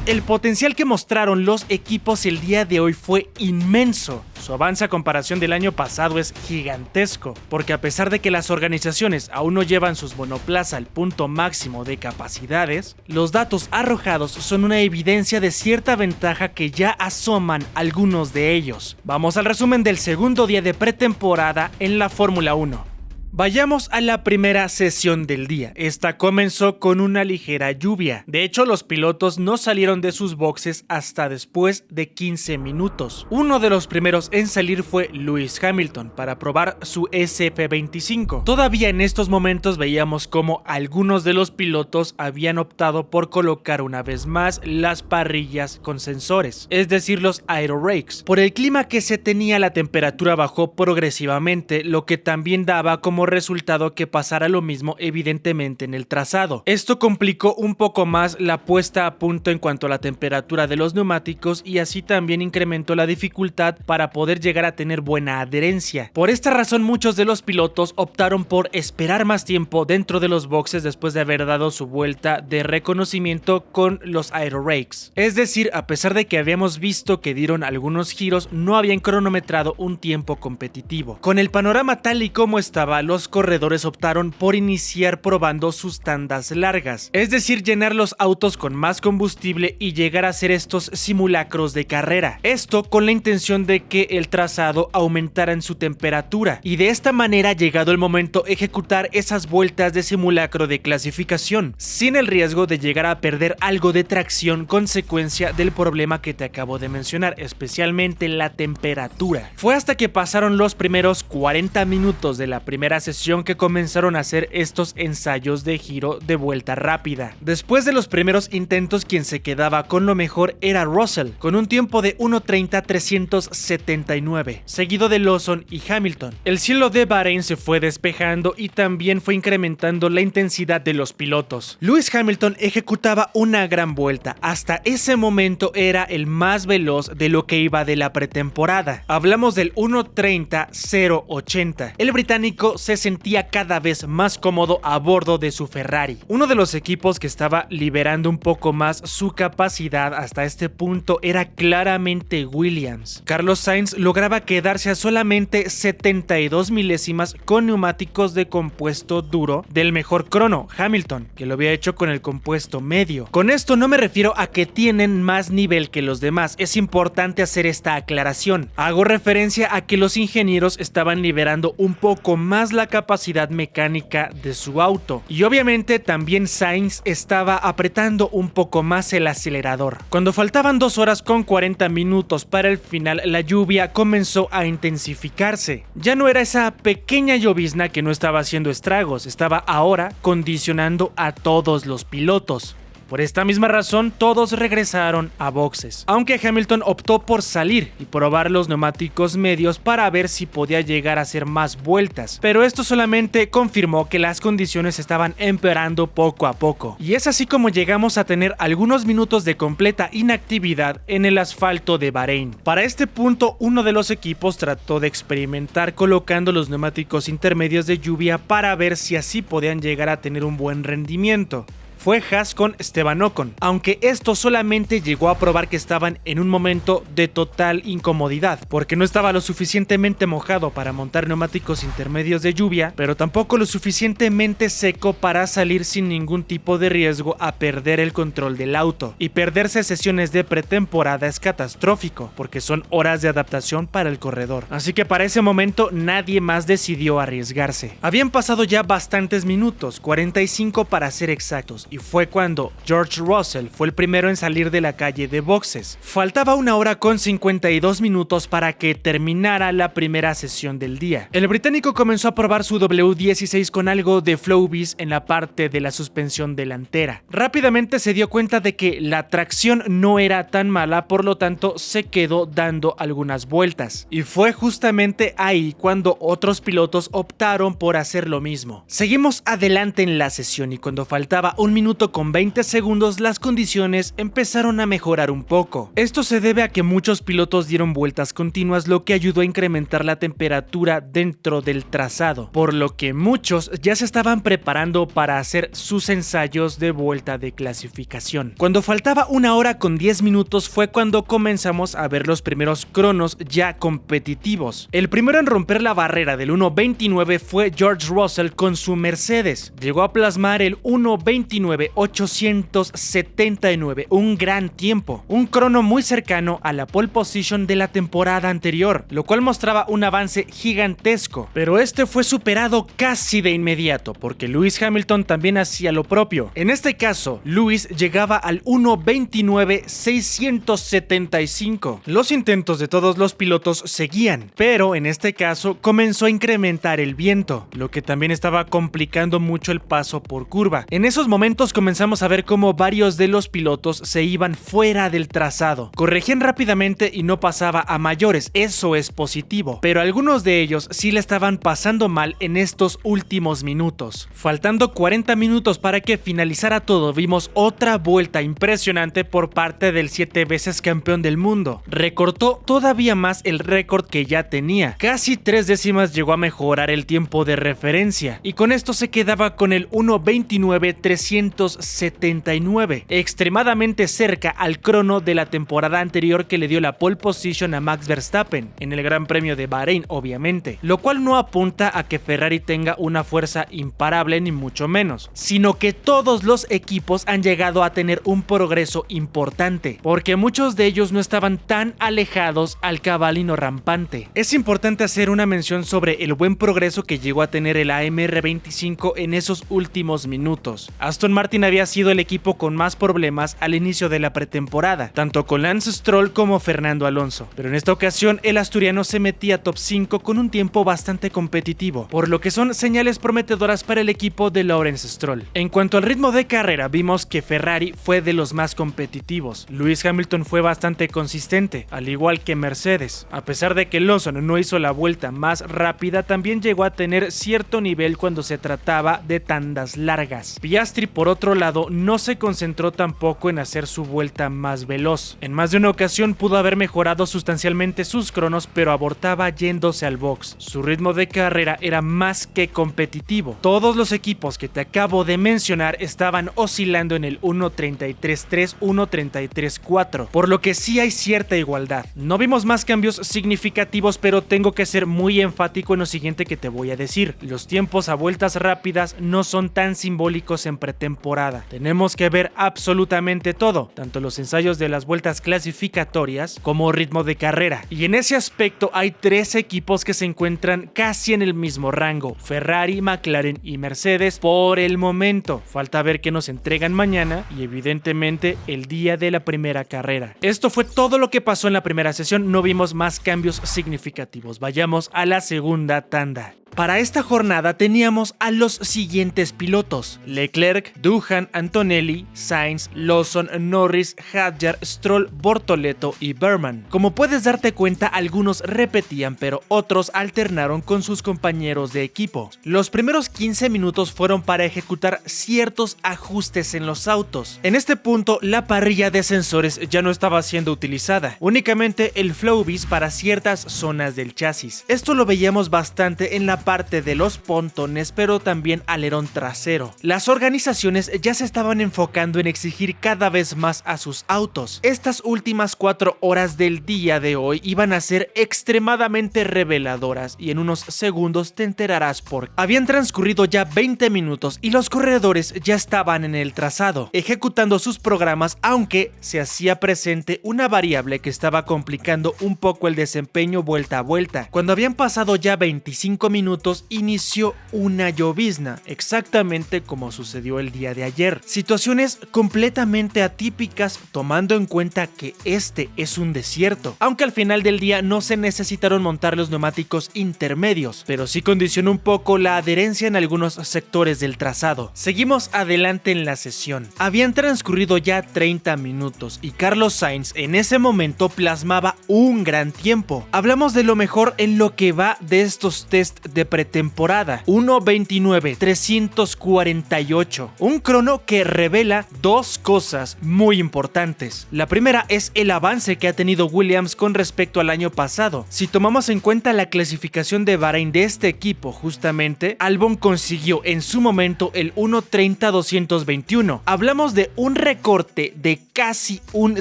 El potencial que mostraron los equipos el día de hoy fue inmenso. Su avance a comparación del año pasado es gigantesco, porque a pesar de que las organizaciones aún no llevan sus monoplazas al punto máximo de capacidades, los datos arrojados son una evidencia de cierta ventaja que ya asoman algunos de ellos. Vamos al resumen del segundo día de pretemporada en la Fórmula 1. Vayamos a la primera sesión del día. Esta comenzó con una ligera lluvia. De hecho, los pilotos no salieron de sus boxes hasta después de 15 minutos. Uno de los primeros en salir fue Lewis Hamilton para probar su SF25. Todavía en estos momentos veíamos cómo algunos de los pilotos habían optado por colocar una vez más las parrillas con sensores, es decir, los aerorakes. Por el clima que se tenía, la temperatura bajó progresivamente, lo que también daba como resultado que pasara lo mismo evidentemente en el trazado. Esto complicó un poco más la puesta a punto en cuanto a la temperatura de los neumáticos y así también incrementó la dificultad para poder llegar a tener buena adherencia. Por esta razón, muchos de los pilotos optaron por esperar más tiempo dentro de los boxes después de haber dado su vuelta de reconocimiento con los aerorakes. Es decir, a pesar de que habíamos visto que dieron algunos giros, no habían cronometrado un tiempo competitivo. Con el panorama tal y como estaba, los corredores optaron por iniciar probando sus tandas largas, es decir, llenar los autos con más combustible y llegar a hacer estos simulacros de carrera. Esto con la intención de que el trazado aumentara en su temperatura y de esta manera, llegado el momento, ejecutar esas vueltas de simulacro de clasificación, sin el riesgo de llegar a perder algo de tracción consecuencia del problema que te acabo de mencionar, especialmente la temperatura. Fue hasta que pasaron los primeros 40 minutos de la primera sesión que comenzaron a hacer estos ensayos de giro de vuelta rápida. Después de los primeros intentos, quien se quedaba con lo mejor era Russell, con un tiempo de 1:30.379, seguido de Lawson y Hamilton. El cielo de Bahrein se fue despejando y también fue incrementando la intensidad de los pilotos. Lewis Hamilton ejecutaba una gran vuelta. Hasta ese momento era el más veloz de lo que iba de la pretemporada. Hablamos del 1:30.080. El británico se sentía cada vez más cómodo a bordo de su Ferrari. Uno de los equipos que estaba liberando un poco más su capacidad hasta este punto era claramente Williams. Carlos Sainz lograba quedarse a solamente 72 milésimas con neumáticos de compuesto duro del mejor crono, Hamilton, que lo había hecho con el compuesto medio. Con esto no me refiero a que tienen más nivel que los demás, es importante hacer esta aclaración. Hago referencia a que los ingenieros estaban liberando un poco más la capacidad mecánica de su auto y obviamente también Sainz estaba apretando un poco más el acelerador. Cuando faltaban 2 horas con 40 minutos para el final, la lluvia comenzó a intensificarse. Ya no era esa pequeña llovizna que no estaba haciendo estragos, estaba ahora condicionando a todos los pilotos. Por esta misma razón, todos regresaron a boxes, aunque Hamilton optó por salir y probar los neumáticos medios para ver si podía llegar a hacer más vueltas, pero esto solamente confirmó que las condiciones estaban empeorando poco a poco, y es así como llegamos a tener algunos minutos de completa inactividad en el asfalto de Bahrein. Para este punto, uno de los equipos trató de experimentar colocando los neumáticos intermedios de lluvia para ver si así podían llegar a tener un buen rendimiento. Fue Haas con Esteban Ocon, aunque esto solamente llegó a probar que estaban en un momento de total incomodidad, porque no estaba lo suficientemente mojado para montar neumáticos intermedios de lluvia, pero tampoco lo suficientemente seco para salir sin ningún tipo de riesgo a perder el control del auto. Y perderse sesiones de pretemporada es catastrófico, porque son horas de adaptación para el corredor. Así que para ese momento nadie más decidió arriesgarse. Habían pasado ya bastantes minutos, 45 para ser exactos, y fue cuando George Russell fue el primero en salir de la calle de boxes. Faltaba 1 hora con 52 minutos para que terminara la primera sesión del día. El británico comenzó a probar su W16 con algo de Flowbiz en la parte de la suspensión delantera. Rápidamente se dio cuenta de que la tracción no era tan mala, por lo tanto se quedó dando algunas vueltas. Y fue justamente ahí cuando otros pilotos optaron por hacer lo mismo. Seguimos adelante en la sesión y cuando faltaba 1 minuto minuto con 20 segundos las condiciones empezaron a mejorar un poco. Esto se debe a que muchos pilotos dieron vueltas continuas, lo que ayudó a incrementar la temperatura dentro del trazado, por lo que muchos ya se estaban preparando para hacer sus ensayos de vuelta de clasificación. Cuando faltaba 1 hora con 10 minutos fue cuando comenzamos a ver los primeros cronos ya competitivos. El primero en romper la barrera del 1.29 fue George Russell con su Mercedes. Llegó a plasmar el 1.29.879, un gran tiempo, un crono muy cercano a la pole position de la temporada anterior, lo cual mostraba un avance gigantesco, pero este fue superado casi de inmediato porque Lewis Hamilton también hacía lo propio. En este caso, Lewis llegaba al 1.29.675. Los intentos de todos los pilotos seguían, pero en este caso comenzó a incrementar el viento, lo que también estaba complicando mucho el paso por curva. En esos momentos comenzamos a ver cómo varios de los pilotos se iban fuera del trazado. Corregían rápidamente y no pasaba a mayores, eso es positivo, pero algunos de ellos sí le estaban pasando mal en estos últimos minutos. Faltando 40 minutos para que finalizara todo, vimos otra vuelta impresionante por parte del 7 veces campeón del mundo. Recortó todavía más el récord que ya tenía. Casi 3 décimas llegó a mejorar el tiempo de referencia y con esto se quedaba con el 1.29.379, extremadamente cerca al crono de la temporada anterior que le dio la pole position a Max Verstappen en el Gran Premio de Bahrein, obviamente, lo cual no apunta a que Ferrari tenga una fuerza imparable ni mucho menos, sino que todos los equipos han llegado a tener un progreso importante, porque muchos de ellos no estaban tan alejados al cabalino rampante. Es importante hacer una mención sobre el buen progreso que llegó a tener el AMR25 en esos últimos minutos. Aston Martin había sido el equipo con más problemas al inicio de la pretemporada, tanto con Lance Stroll como Fernando Alonso, pero en esta ocasión el asturiano se metía top 5 con un tiempo bastante competitivo, por lo que son señales prometedoras para el equipo de Lawrence Stroll. En cuanto al ritmo de carrera, vimos que Ferrari fue de los más competitivos. Lewis Hamilton fue bastante consistente, al igual que Mercedes. A pesar de que Lawson no hizo la vuelta más rápida, también llegó a tener cierto nivel cuando se trataba de tandas largas. Piastri, por otro lado, no se concentró tampoco en hacer su vuelta más veloz. En más de una ocasión pudo haber mejorado sustancialmente sus cronos, pero abortaba yéndose al box. Su ritmo de carrera era más que competitivo. Todos los equipos que te acabo de mencionar estaban oscilando en el 1.33.3, 1.33.4, por lo que sí hay cierta igualdad. No vimos más cambios significativos, pero tengo que ser muy enfático en lo siguiente que te voy a decir. Los tiempos a vueltas rápidas no son tan simbólicos en pretemporada. Tenemos que ver absolutamente todo, tanto los ensayos de las vueltas clasificatorias como ritmo de carrera. Y en ese aspecto hay 3 equipos que se encuentran casi en el mismo rango: Ferrari, McLaren y Mercedes por el momento. Falta ver qué nos entregan mañana y evidentemente el día de la primera carrera. Esto fue todo lo que pasó en la primera sesión, no vimos más cambios significativos. Vayamos a la segunda tanda. Para esta jornada teníamos a los siguientes pilotos: Leclerc, Doohan, Antonelli, Sainz, Lawson, Norris, Hadjar, Stroll, Bortoleto y Berman. Como puedes darte cuenta, algunos repetían, pero otros alternaron con sus compañeros de equipo. Los primeros 15 minutos fueron para ejecutar ciertos ajustes en los autos. En este punto, la parrilla de sensores ya no estaba siendo utilizada, únicamente el Flowbiz para ciertas zonas del chasis. Esto lo veíamos bastante en la parte de los pontones, pero también alerón trasero. Las organizaciones ya se estaban enfocando en exigir cada vez más a sus autos. Estas últimas 4 horas del día de hoy iban a ser extremadamente reveladoras y en unos segundos te enterarás por qué. Habían transcurrido ya 20 minutos y los corredores ya estaban en el trazado, ejecutando sus programas, aunque se hacía presente una variable que estaba complicando un poco el desempeño vuelta a vuelta. Cuando habían pasado ya 25 minutos, inició una llovizna, exactamente como sucedió el día de ayer. Situaciones completamente atípicas, tomando en cuenta que este es un desierto, aunque al final del día no se necesitaron montar los neumáticos intermedios, pero sí condicionó un poco la adherencia en algunos sectores del trazado. Seguimos adelante en la sesión. Habían transcurrido ya 30 minutos y Carlos Sainz en ese momento plasmaba un gran tiempo. Hablamos de lo mejor en lo que va de estos test de pretemporada, 1:29:348, un crono que revela dos cosas muy importantes. La primera es el avance que ha tenido Williams con respecto al año pasado. Si tomamos en cuenta la clasificación de Bahrein de este equipo, justamente, Albon consiguió en su momento el 1:30:221. Hablamos de un recorte de casi un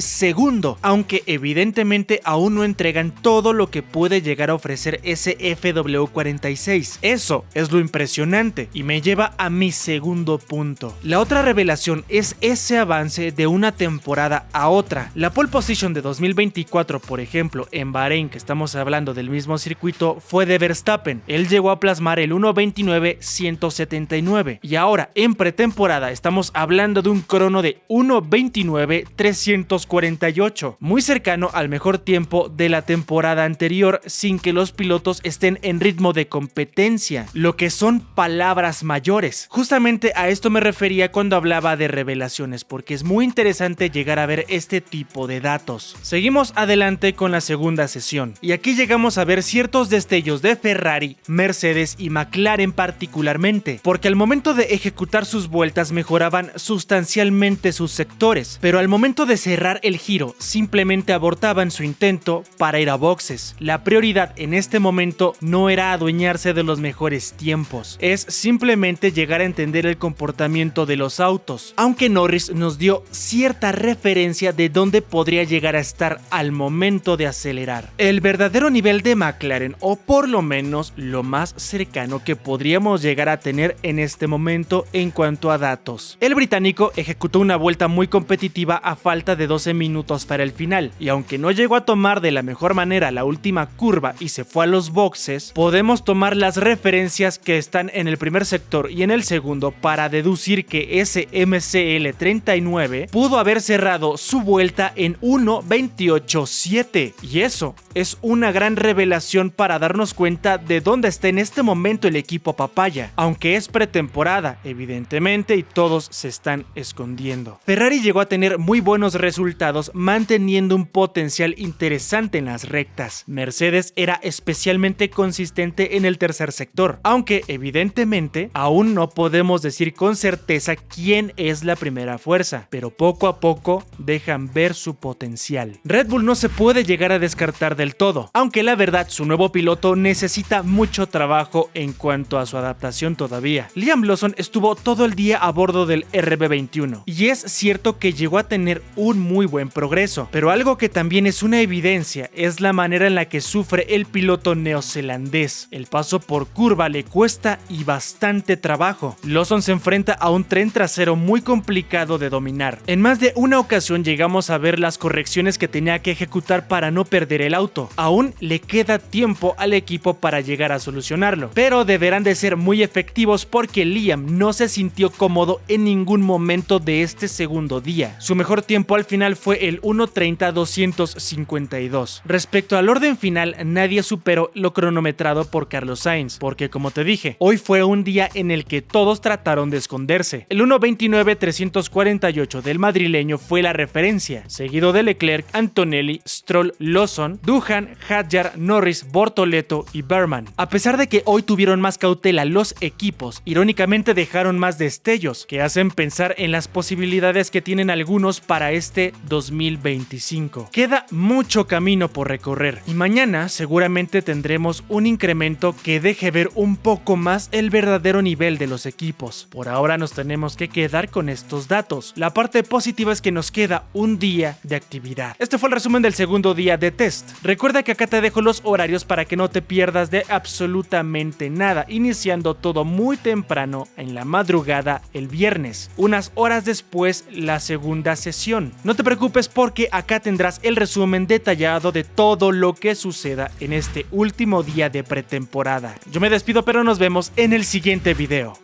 segundo, aunque evidentemente aún no entregan todo lo que puede llegar a ofrecer ese FW46. Eso es lo impresionante y me lleva a mi segundo punto. La otra revelación es ese avance de una temporada a otra. La pole position de 2024, por ejemplo, en Bahrein, que estamos hablando del mismo circuito, fue de Verstappen. Él llegó a plasmar el 1:29:179 y ahora en pretemporada estamos hablando de un crono de 1:29:348, muy cercano al mejor tiempo de la temporada anterior sin que los pilotos estén en ritmo de competencia, lo que son palabras mayores. Justamente a esto me refería cuando hablaba de revelaciones, porque es muy interesante llegar a ver este tipo de datos. Seguimos adelante con la segunda sesión y aquí llegamos a ver ciertos destellos de Ferrari, Mercedes y McLaren particularmente, porque al momento de ejecutar sus vueltas mejoraban sustancialmente sus sectores, pero al momento de cerrar el giro simplemente abortaban su intento para ir a boxes. La prioridad en este momento no era adueñarse de los mejores tiempos, es simplemente llegar a entender el comportamiento de los autos, aunque Norris nos dio cierta referencia de dónde podría llegar a estar al momento de acelerar. El verdadero nivel de McLaren, o por lo menos lo más cercano que podríamos llegar a tener en este momento en cuanto a datos. El británico ejecutó una vuelta muy competitiva a falta de 12 minutos para el final, y aunque no llegó a tomar de la mejor manera la última curva y se fue a los boxes, podemos tomar las referencias que están en el primer sector y en el segundo para deducir que ese MCL39 pudo haber cerrado su vuelta en 1:28:7, y eso es una gran revelación para darnos cuenta de dónde está en este momento el equipo papaya, aunque es pretemporada evidentemente y todos se están escondiendo. Ferrari llegó a tener muy buenos resultados manteniendo un potencial interesante en las rectas. Mercedes era especialmente consistente en el tercer sector, aunque evidentemente aún no podemos decir con certeza quién es la primera fuerza, pero poco a poco dejan ver su potencial. Red Bull no se puede llegar a descartar del todo, aunque la verdad su nuevo piloto necesita mucho trabajo en cuanto a su adaptación todavía. Liam Lawson estuvo todo el día a bordo del RB21 y es cierto que llegó a tener un muy buen progreso, pero algo que también es una evidencia es la manera en la que sufre el piloto neozelandés. El paso por curva le cuesta y bastante trabajo. Lawson se enfrenta a un tren trasero muy complicado de dominar. En más de una ocasión llegamos a ver las correcciones que tenía que ejecutar para no perder el auto. Aún le queda tiempo al equipo para llegar a solucionarlo, pero deberán de ser muy efectivos porque Liam no se sintió cómodo en ningún momento de este segundo día. Su mejor tiempo al final fue el 1:30:252. Respecto al orden final, nadie superó lo cronometrado por Carlos Sainz, porque como te dije, hoy fue un día en el que todos trataron de esconderse. El 1:29:348 del madrileño fue la referencia, seguido de Leclerc, Antonelli, Stroll, Lawson, Doohan, Hadjar, Norris, Bortoleto y Berman. A pesar de que hoy tuvieron más cautela los equipos, irónicamente dejaron más destellos que hacen pensar en las posibilidades que tienen algunos para este 2025. Queda mucho camino por recorrer y mañana seguramente tendremos un incremento que deje ver un poco más el verdadero nivel de los equipos. Por ahora nos tenemos que quedar con estos datos. La parte positiva es que nos queda un día de actividad. Este fue el resumen del segundo día de test. Recuerda que acá te dejo los horarios para que no te pierdas de absolutamente nada, iniciando todo muy temprano en la madrugada el viernes, unas horas después la segunda sesión. No te preocupes porque acá tendrás el resumen detallado de todo lo que suceda en este último día de pretemporada. Yo me despido, pero nos vemos en el siguiente video.